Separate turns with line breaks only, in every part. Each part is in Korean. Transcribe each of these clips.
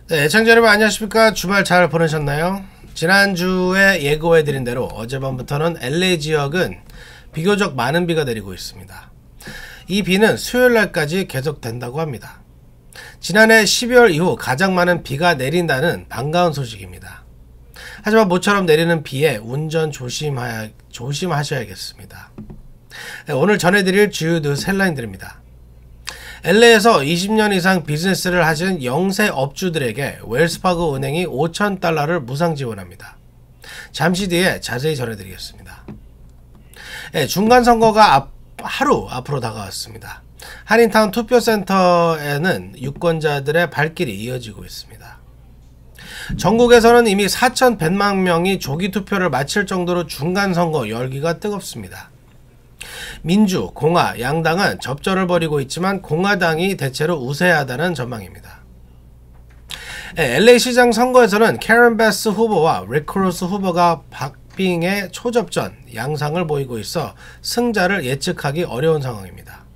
네, 애청자 여러분 안녕하십니까? 주말 잘 보내셨나요? 지난주에 예고해드린 대로 어젯밤부터는 LA 지역은 비교적 많은 비가 내리고 있습니다. 이 비는 수요일날까지 계속된다고 합니다. 지난해 12월 이후 가장 많은 비가 내린다는 반가운 소식입니다. 하지만 모처럼 내리는 비에 운전 조심하셔야겠습니다. 네, 오늘 전해드릴 주요 뉴스 헬라인들입니다. LA에서 20년 이상 비즈니스를 하신 영세 업주들에게 웰스파고 은행이 $5,000를 무상 지원합니다. 잠시 뒤에 자세히 전해드리겠습니다. 네, 중간선거가 하루 앞으로 다가왔습니다. 한인타운 투표센터에는 유권자들의 발길이 이어지고 있습니다. 전국에서는 이미 4,100만 명이 조기 투표를 마칠 정도로 중간선거 열기가 뜨겁습니다. 민주, 공화, 양당은 접전을 벌이고 있지만 공화당이 대체로 우세하다는 전망입니다. LA 시장 선거에서는 캐런 베스 후보와 릭 크루스 후보가 박빙의 초접전 양상을 보이고 있어 승자를 예측하기 어려운 상황입니다.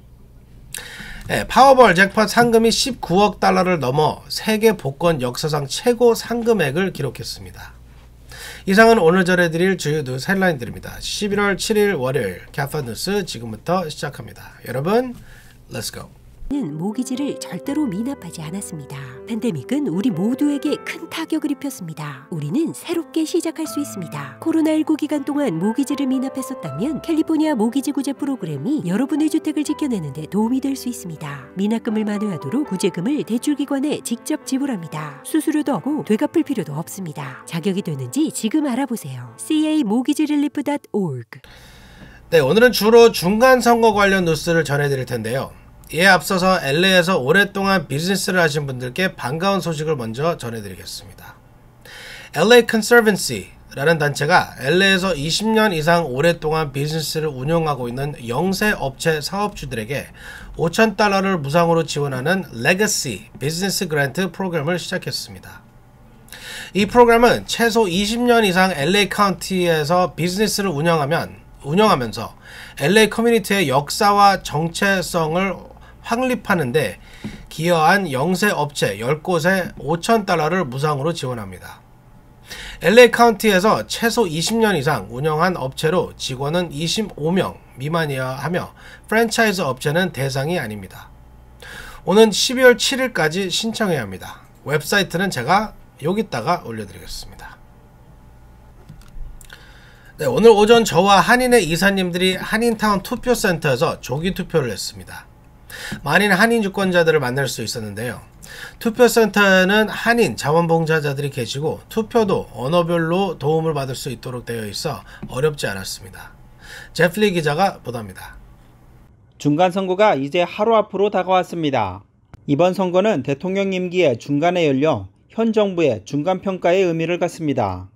파워볼 잭팟 상금이 $19억 넘어 세계 복권 역사상 최고 상금액을 기록했습니다. 이상은 오늘 전해드릴 주요 뉴스 헬라인들입니다. 11월 7일 월요일 캐파 뉴스 지금부터 시작합니다. 여러분, Let's go.
는 모기지를 절대로 미납하지 않았습니다. 팬데믹은 우리 모두에게 큰 타격을 입혔습니다. 우리는 새롭게 시작할 수 있습니다. 코로나19 기간 동안 모기지를 미납했었다면 캘리포니아 모기지 구제 프로그램이 여러분의 주택을 지켜내는 데 도움이 될 수 있습니다. 미납금을 만회하도록 구제금을 대출기관에 직접 지불합니다. 수수료도 없고 되갚을 필요도 없습니다. 자격이 되는지 지금 알아보세요. camortgagerelief.org.
네, 오늘은 주로 중간선거 관련 뉴스를 전해드릴 텐데요. 이에 앞서서 LA에서 오랫동안 비즈니스를 하신 분들께 반가운 소식을 먼저 전해드리겠습니다. LA Conservancy라는 단체가 LA에서 20년 이상 오랫동안 비즈니스를 운영하고 있는 영세 업체 사업주들에게 $5,000를 무상으로 지원하는 Legacy 비즈니스 그랜트 프로그램을 시작했습니다. 이 프로그램은 최소 20년 이상 LA 카운티에서 비즈니스를 운영하면서 LA 커뮤니티의 역사와 정체성을 확립하는데 기여한 영세 업체 10곳에 $5,000를 무상으로 지원합니다. LA 카운티에서 최소 20년 이상 운영한 업체로 직원은 25명 미만이어야 하며 프랜차이즈 업체는 대상이 아닙니다. 오는 12월 7일까지 신청해야 합니다. 웹사이트는 제가 여기다가 올려드리겠습니다. 네, 오늘 오전 저와 한인의 이사님들이 한인타운 투표센터에서 조기 투표를 했습니다. 많은 한인 유권자들을 만날 수 있었는데요. 투표센터에는 한인 자원봉사자들이 계시고 투표도 언어별로 도움을 받을 수 있도록 되어 있어 어렵지 않았습니다. 제플리 기자가 보도합니다.
중간선거가 이제 하루 앞으로 다가왔습니다. 이번 선거는 대통령 임기의 중간에 열려 현 정부의 중간평가의 의미를 갖습니다.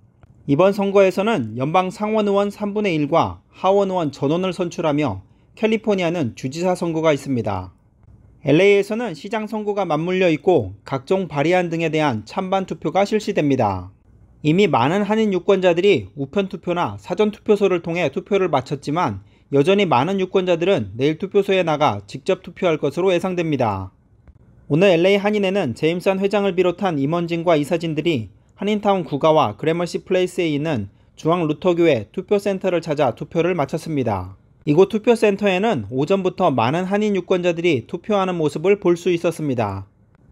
이번 선거에서는 연방 상원의원 3분의 1과 하원의원 전원을 선출하며 캘리포니아는 주지사 선거가 있습니다. LA에서는 시장 선거가 맞물려 있고 각종 발의안 등에 대한 찬반 투표가 실시됩니다. 이미 많은 한인 유권자들이 우편 투표나 사전 투표소를 통해 투표를 마쳤지만 여전히 많은 유권자들은 내일 투표소에 나가 직접 투표할 것으로 예상됩니다. 오늘 LA 한인회는 제임슨 회장을 비롯한 임원진과 이사진들이 한인타운 구가와 그래머시 플레이스에 있는 중앙 루터교회 투표센터를 찾아 투표를 마쳤습니다. 이곳 투표센터에는 오전부터 많은 한인 유권자들이 투표하는 모습을 볼 수 있었습니다.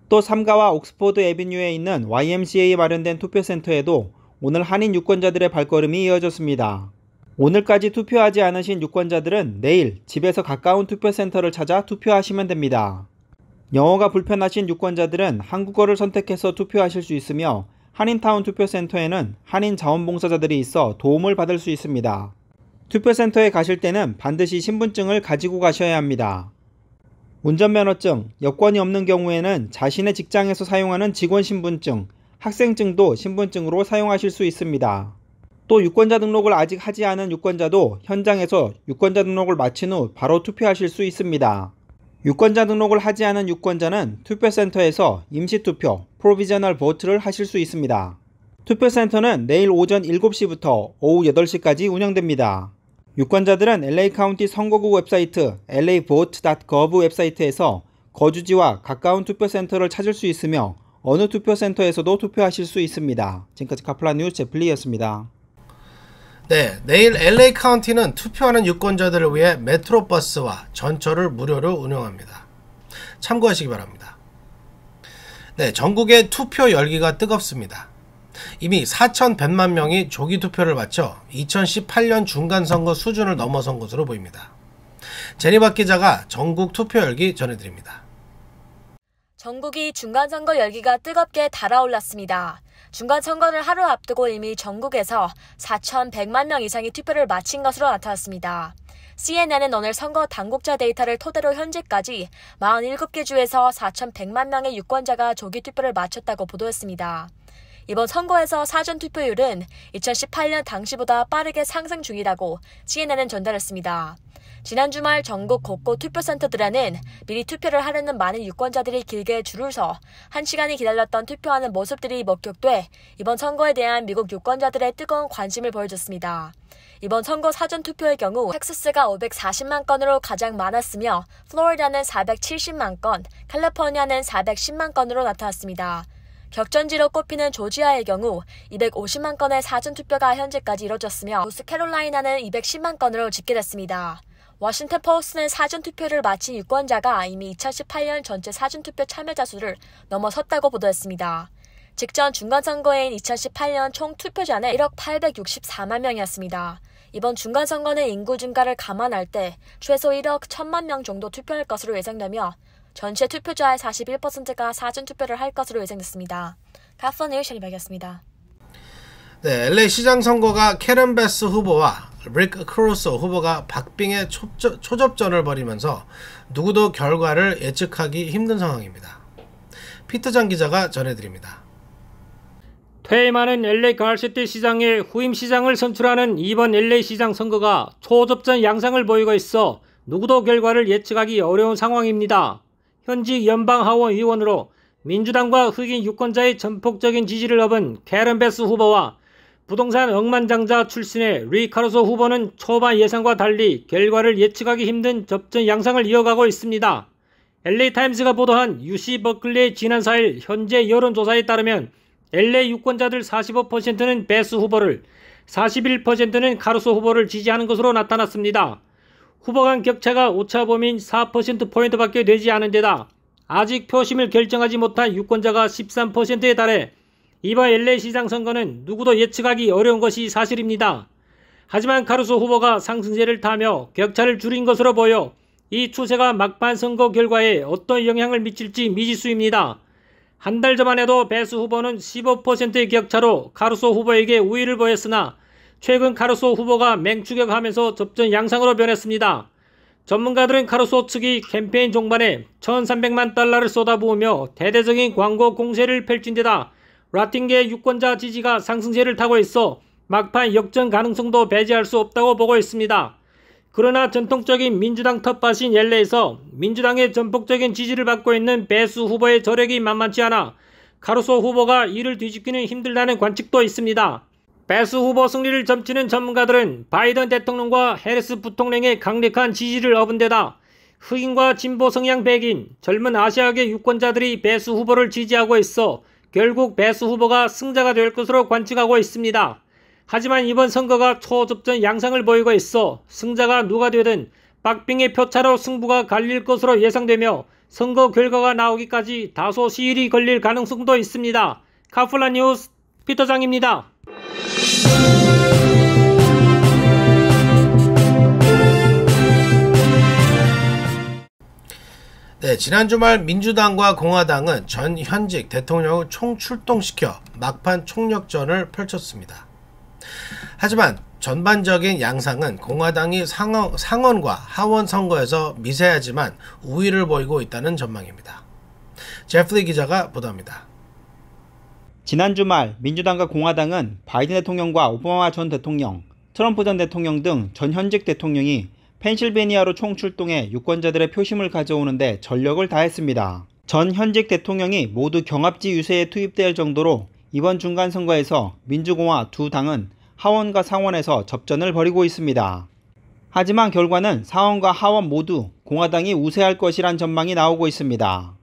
또 삼가와 옥스포드 애비뉴에 있는 YMCA에 마련된 투표센터에도 오늘 한인 유권자들의 발걸음이 이어졌습니다. 오늘까지 투표하지 않으신 유권자들은 내일 집에서 가까운 투표센터를 찾아 투표하시면 됩니다. 영어가 불편하신 유권자들은 한국어를 선택해서 투표하실 수 있으며 한인타운 투표센터에는 한인 자원봉사자들이 있어 도움을 받을 수 있습니다. 투표센터에 가실 때는 반드시 신분증을 가지고 가셔야 합니다. 운전면허증, 여권이 없는 경우에는 자신의 직장에서 사용하는 직원 신분증, 학생증도 신분증으로 사용하실 수 있습니다. 또 유권자 등록을 아직 하지 않은 유권자도 현장에서 유권자 등록을 마친 후 바로 투표하실 수 있습니다. 유권자 등록을 하지 않은 유권자는 투표센터에서 임시투표, 프로비저널 보트를 하실 수 있습니다. 투표센터는 내일 오전 7시부터 오후 8시까지 운영됩니다. 유권자들은 LA 카운티 선거구 웹사이트 lavote.gov 웹사이트에서 거주지와 가까운 투표센터를 찾을 수 있으며 어느 투표센터에서도 투표하실 수 있습니다. 지금까지 카플라 뉴스 제플리였습니다.
네, 내일 LA 카운티는 투표하는 유권자들을 위해 메트로버스와 전철을 무료로 운영합니다. 참고하시기 바랍니다. 네, 전국의 투표 열기가 뜨겁습니다. 이미 4,100만 명이 조기 투표를 마쳐 2018년 중간선거 수준을 넘어선 것으로 보입니다. 제니박 기자가 전국 투표 열기 전해드립니다.
전국이 중간선거 열기가 뜨겁게 달아올랐습니다. 중간선거를 하루 앞두고 이미 전국에서 4,100만 명 이상이 투표를 마친 것으로 나타났습니다. CNN은 오늘 선거 당국자 데이터를 토대로 현재까지 47개 주에서 4,100만 명의 유권자가 조기 투표를 마쳤다고 보도했습니다. 이번 선거에서 사전투표율은 2018년 당시보다 빠르게 상승 중이라고 CNN은 전달했습니다. 지난 주말 전국 곳곳 투표센터들에는 미리 투표를 하려는 많은 유권자들이 길게 줄을 서 1시간이 기다렸던 투표하는 모습들이 목격돼 이번 선거에 대한 미국 유권자들의 뜨거운 관심을 보여줬습니다. 이번 선거 사전투표의 경우 텍사스가 540만 건으로 가장 많았으며 플로리다는 470만 건, 캘리포니아는 410만 건으로 나타났습니다. 격전지로 꼽히는 조지아의 경우 250만 건의 사전투표가 현재까지 이뤄졌으며 노스캐롤라이나는 210만 건으로 집계됐습니다. 워싱턴 포스트는 사전투표를 마친 유권자가 이미 2018년 전체 사전투표 참여자 수를 넘어섰다고 보도했습니다. 직전 중간선거인 2018년 총 투표자는 1억 864만 명이었습니다. 이번 중간선거는 인구 증가를 감안할 때 최소 1억 1천만 명 정도 투표할 것으로 예상되며 전체 투표자의 41%가 사전투표를 할 것으로 예상됐습니다. 카플라 뉴스 제니박이었습니다.
네, LA 시장 선거가 캐런 베스 후보와 릭 크루소 후보가 박빙의 초접전을 벌이면서 누구도 결과를 예측하기 힘든 상황입니다. 피터장 기자가 전해드립니다.
퇴임하는 LA 가을시티 시장의 후임 시장을 선출하는 이번 LA 시장 선거가 초접전 양상을 보이고 있어 누구도 결과를 예측하기 어려운 상황입니다. 현직 연방 하원 의원으로 민주당과 흑인 유권자의 전폭적인 지지를 얻은 캐런 베스 후보와 부동산 억만장자 출신의 리 카루소 후보는 초반 예상과 달리 결과를 예측하기 힘든 접전 양상을 이어가고 있습니다. LA타임스가 보도한 UC 버클리의 지난 4일 현재 여론조사에 따르면 LA 유권자들 45%는 베스 후보를, 41%는 카루소 후보를 지지하는 것으로 나타났습니다. 후보 간 격차가 오차 범위인 4%포인트밖에 되지 않은 데다 아직 표심을 결정하지 못한 유권자가 13%에 달해 이번 LA 시장 선거는 누구도 예측하기 어려운 것이 사실입니다. 하지만 카루소 후보가 상승세를 타며 격차를 줄인 것으로 보여 이 추세가 막판 선거 결과에 어떤 영향을 미칠지 미지수입니다. 한 달 전만 해도 베스 후보는 15%의 격차로 카루소 후보에게 우위를 보였으나 최근 카루소 후보가 맹추격하면서 접전 양상으로 변했습니다. 전문가들은 카루소 측이 캠페인 종반에 1,300만 달러를 쏟아부으며 대대적인 광고 공세를 펼친 데다 라틴계 유권자 지지가 상승세를 타고 있어 막판 역전 가능성도 배제할 수 없다고 보고 있습니다. 그러나 전통적인 민주당 텃밭인 LA에서 민주당의 전폭적인 지지를 받고 있는 베스 후보의 저력이 만만치 않아 카루소 후보가 이를 뒤집기는 힘들다는 관측도 있습니다. 베스 후보 승리를 점치는 전문가들은 바이든 대통령과 해리스 부통령의 강력한 지지를 얻은 데다 흑인과 진보 성향 백인, 젊은 아시아계 유권자들이 베스 후보를 지지하고 있어 결국 베스 후보가 승자가 될 것으로 관측하고 있습니다. 하지만 이번 선거가 초접전 양상을 보이고 있어 승자가 누가 되든 박빙의 표차로 승부가 갈릴 것으로 예상되며 선거 결과가 나오기까지 다소 시일이 걸릴 가능성도 있습니다. 카플라 뉴스 피터장입니다.
네, 지난 주말 민주당과 공화당은 전 현직 대통령을 총출동시켜 막판 총력전을 펼쳤습니다. 하지만 전반적인 양상은 공화당이 상원과 하원 선거에서 미세하지만 우위를 보이고 있다는 전망입니다. 제플리 기자가 보도합니다.
지난 주말 민주당과 공화당은 바이든 대통령과 오바마 전 대통령, 트럼프 전 대통령 등 전 현직 대통령이 펜실베니아로 총출동해 유권자들의 표심을 가져오는데 전력을 다했습니다. 전 현직 대통령이 모두 경합지 유세에 투입될 정도로 이번 중간선거에서 민주공화 두 당은 하원과 상원에서 접전을 벌이고 있습니다. 하지만 결과는 상원과 하원 모두 공화당이 우세할 것이란 전망이 나오고 있습니다.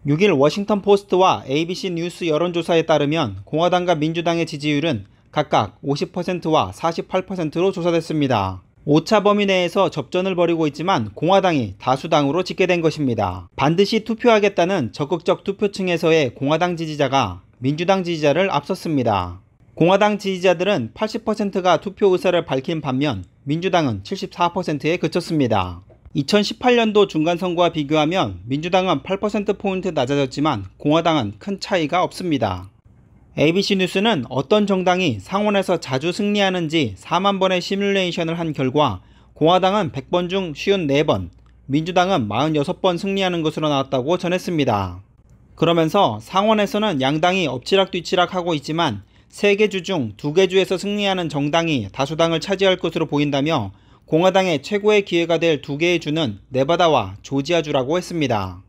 6일 워싱턴 포스트와 ABC 뉴스 여론조사에 따르면 공화당과 민주당의 지지율은 각각 50%와 48%로 조사됐습니다. 오차 범위 내에서 접전을 벌이고 있지만 공화당이 다수당으로 집계된 것입니다. 반드시 투표하겠다는 적극적 투표층에서의 공화당 지지자가 민주당 지지자를 앞섰습니다. 공화당 지지자들은 80%가 투표 의사를 밝힌 반면 민주당은 74%에 그쳤습니다. 2018년도 중간선거와 비교하면 민주당은 8%포인트 낮아졌지만 공화당은 큰 차이가 없습니다. ABC 뉴스는 어떤 정당이 상원에서 자주 승리하는지 4만 번의 시뮬레이션을 한 결과 공화당은 100번 중 54번, 민주당은 46번 승리하는 것으로 나왔다고 전했습니다. 그러면서 상원에서는 양당이 엎치락뒤치락 하고 있지만 3개 주 중 2개 주에서 승리하는 정당이 다수당을 차지할 것으로 보인다며 공화당의 최고의 기회가 될 2개의 주는 네바다와 조지아주라고 했습니다.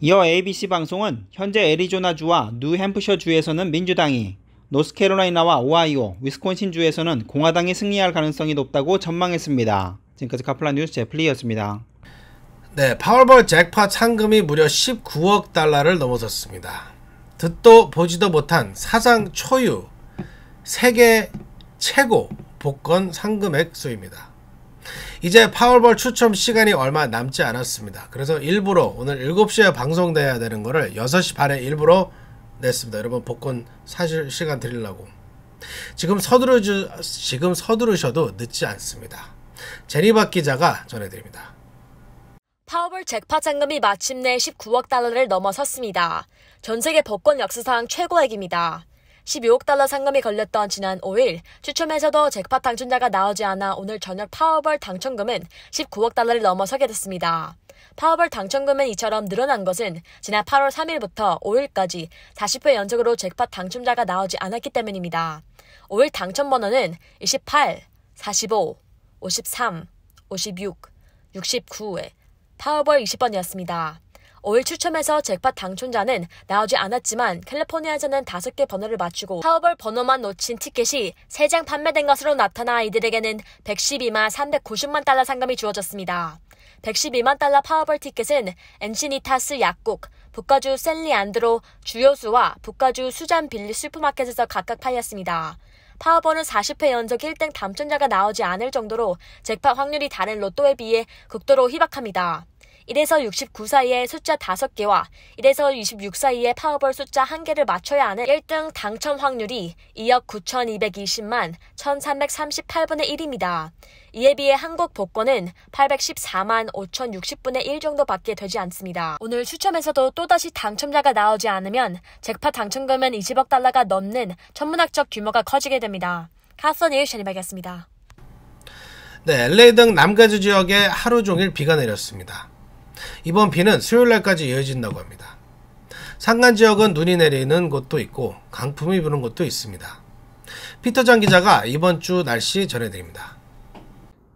이어 ABC 방송은 현재 애리조나주와 뉴햄프셔주에서는 민주당이, 노스캐롤라이나와 오하이오, 위스콘신주에서는 공화당이 승리할 가능성이 높다고 전망했습니다. 지금까지 카플란 뉴스 제플리였습니다.
네, 파월볼 잭팟 상금이 무려 19억 달러를 넘어섰습니다. 듣도 보지도 못한 사상 초유 세계 최고 복권 상금액 수입니다. 이제 파월볼 추첨 시간이 얼마 남지 않았습니다. 그래서 일부러 오늘 7시에 방송돼야 되는 거를 6시 반에 일부러 냈습니다. 여러분 복권 사실 시간 드리려고. 지금 서두르셔도 늦지 않습니다. 제니박 기자가 전해드립니다.
파워볼 잭팟 상금이 마침내 19억 달러를 넘어섰습니다. 전세계 복권 역사상 최고액입니다. 12억 달러 상금이 걸렸던 지난 5일 추첨에서도 잭팟 당첨자가 나오지 않아 오늘 저녁 파워볼 당첨금은 19억 달러를 넘어서게 됐습니다. 파워볼 당첨금은 이처럼 늘어난 것은 지난 8월 3일부터 5일까지 40회 연속으로 잭팟 당첨자가 나오지 않았기 때문입니다. 5일 당첨번호는 28, 45, 53, 56, 69에 파워볼 20번이었습니다. 5일 추첨에서 잭팟 당첨자는 나오지 않았지만 캘리포니아에서는 5개 번호를 맞추고 파워볼 번호만 놓친 티켓이 3장 판매된 것으로 나타나 이들에게는 112만 390만 달러 상금이 주어졌습니다. 112만 달러 파워볼 티켓은 엔시니타스 약국, 북가주 샌리안드로 주요수와 북가주 수잔 빌리 슈퍼마켓에서 각각 팔렸습니다. 파워볼은 40회 연속 1등 당첨자가 나오지 않을 정도로 잭팟 확률이 다른 로또에 비해 극도로 희박합니다. 1에서 69 사이의 숫자 5개와 1에서 26 사이의 파워볼 숫자 1개를 맞춰야 하는 1등 당첨 확률이 2억 9,220만 1,338분의 1입니다. 이에 비해 한국 복권은 814만 5,060분의 1 정도밖에 되지 않습니다. 오늘 추첨에서도 또다시 당첨자가 나오지 않으면 잭팟 당첨금은 20억 달러가 넘는 천문학적 규모가 커지게 됩니다. 카플란 뉴스 제니박이었습니다.
네, LA 등 남가주 지역에 하루 종일 비가 내렸습니다. 이번 비는 수요일날까지 이어진다고 합니다. 산간 지역은 눈이 내리는 곳도 있고 강풍이 부는 곳도 있습니다. 피터장 기자가 이번 주 날씨 전해드립니다.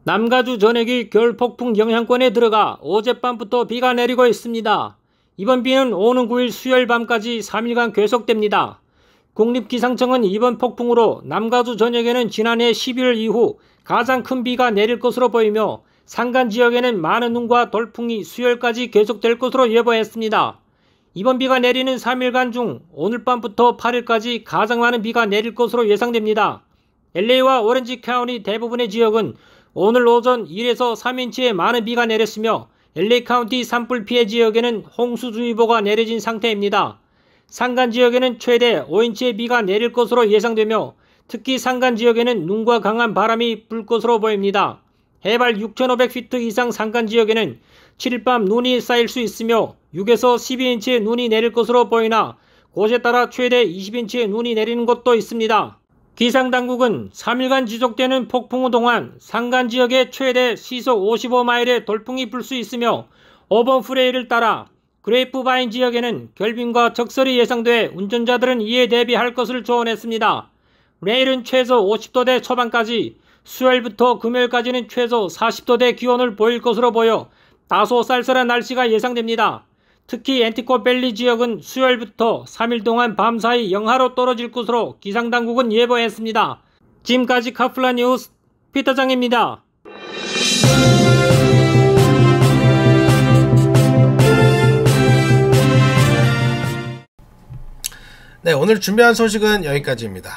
남가주 전역이 겨울 폭풍 영향권에 들어가 어젯밤부터 비가 내리고 있습니다. 이번 비는 오는 9일 수요일 밤까지 3일간 계속됩니다. 국립기상청은 이번 폭풍으로 남가주 전역에는 지난해 11월 이후 가장 큰 비가 내릴 것으로 보이며 산간 지역에는 많은 눈과 돌풍이 수요일까지 계속될 것으로 예보했습니다. 이번 비가 내리는 3일간 중 오늘 밤부터 8일까지 가장 많은 비가 내릴 것으로 예상됩니다. LA와 오렌지 카운티 대부분의 지역은 오늘 오전 1에서 3인치의 많은 비가 내렸으며 LA 카운티 산불 피해 지역에는 홍수주의보가 내려진 상태입니다. 산간 지역에는 최대 5인치의 비가 내릴 것으로 예상되며 특히 산간 지역에는 눈과 강한 바람이 불 것으로 보입니다. 해발 6,500피트 이상 산간 지역에는 7일 밤 눈이 쌓일 수 있으며 6에서 12인치의 눈이 내릴 것으로 보이나 곳에 따라 최대 20인치의 눈이 내리는 곳도 있습니다. 기상당국은 3일간 지속되는 폭풍우 동안 산간 지역에 최대 시속 55마일의 돌풍이 불 수 있으며 오번 프레이를 따라 그레이프바인 지역에는 결빙과 적설이 예상돼 운전자들은 이에 대비할 것을 조언했습니다. 내일은 최소 50도대 초반까지 수요일부터 금요일까지는 최소 40도대 기온을 보일 것으로 보여 다소 쌀쌀한 날씨가 예상됩니다. 특히 앤티코밸리 지역은 수요일부터 3일 동안 밤사이 영하로 떨어질 것으로 기상당국은 예보했습니다. 지금까지 카플란 뉴스 피터장입니다.
네, 오늘 준비한 소식은 여기까지입니다.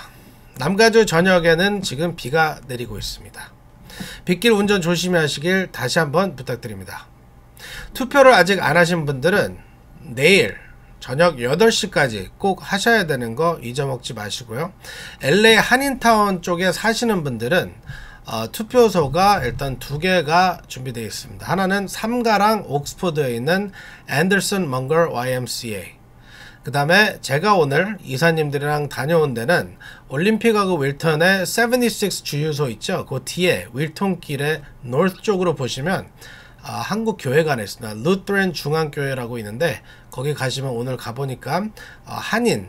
남가주 전역에는 지금 비가 내리고 있습니다. 빗길 운전 조심히 하시길 다시 한번 부탁드립니다. 투표를 아직 안 하신 분들은 내일 저녁 8시까지 꼭 하셔야 되는 거 잊어먹지 마시고요. LA 한인타운 쪽에 사시는 분들은 투표소가 일단 2개가 준비되어 있습니다. 하나는 삼가랑 옥스포드에 있는 앤더슨 먼걸 YMCA, 그 다음에 제가 오늘 이사님들이랑 다녀온 데는 올림픽하고 윌턴의 76 주유소 있죠. 그 뒤에 윌턴길의 노스 쪽으로 보시면 한국 교회관에 있습니다. 루트렌 중앙교회라고 있는데 거기 가시면 오늘 가보니까 한인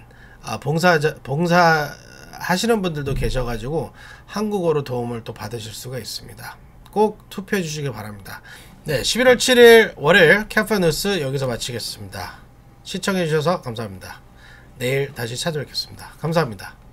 봉사 하시는 분들도 계셔가지고 한국어로 도움을 또 받으실 수가 있습니다. 꼭 투표해 주시길 바랍니다. 네, 11월 7일 월요일 캐파 뉴스 여기서 마치겠습니다. 시청해 주셔서 감사합니다. 내일 다시 찾아뵙겠습니다. 감사합니다.